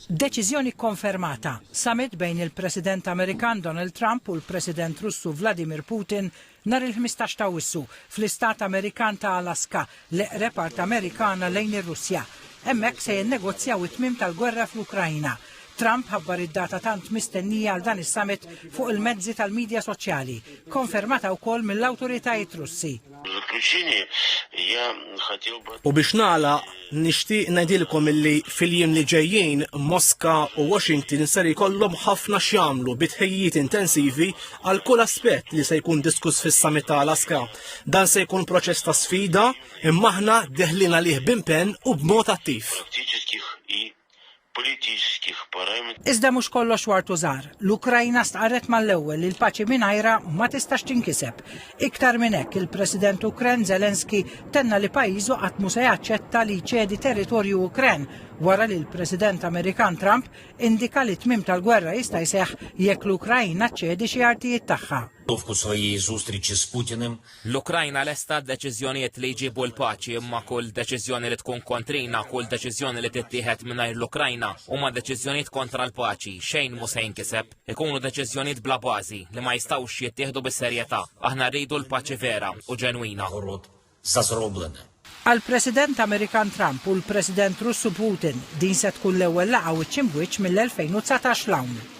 Deċiżjoni konfermata. Summit bejn il-President Amerikan Donald Trump u l-President Russu Vladimir Putin nhar il-15 ta' Awwissu fl-Istat Amerikan ta' Alaska l-eqreb part Amerikana lejn ir-Russja. Hemmhekk se jinnegozjaw it-tmiem tal-gwerra fl-Ukrajna. Trump ħabbar id-data tant mistennija għal dan is-summit fuq il-mezzi tal-medja soċjali, konfermata wkoll mill-awtoritajiet Russi. U biex nagħlaq nixtieq ngħidilkom illi fil-jiem li ġejjin Mosca u Washington ser jkollhom ħafna x'jagħmlu bitħejjiet intensivi għal kull aspett li se jkun diskuss fis-summit ta' Alaska. Dan se jkun proċess ta' sfida imma aħna deħlin għalih b'impenn u b'mod attiv. Iżda mhux kollox wartu żgħar. L-Ukrajna stqarret mal-ewwel li l-paċi mingħajrha ma tistax tinkiseb. Iktar minn hekk il-President Ukren Zelensky tenna li pajjiżu qatt mhu se jaċċetta li jċedi territorju Ukren wara li l-President Amerikan Trump indika li t-tmiem tal-gwerra jista' jseħħ jekk l-Ukrajna ċċedi xi artijiet tagħha. L-Ukrajna lesta deċiżjonijiet li jġibu l-paċi imma kull deċiżjoni li tkun kontrina, kull deċiżjoni li tittieħed mingħajr l-Ukrajna huma deċiżjonijiet kontra l-paċi, xejn mhu se jinkiseb. Ikunu deċiżjonijiet bla bażi li ma jistgħux jittieħdu bis-serjetà. Aħna rridu l-paċi vera u ġenwina. Għal-President Amerikan Trump u l-President Russu Putin din se tkun l-ewwel laqgħa wiċċ imb' wiċċ mill-2019 l-hawn.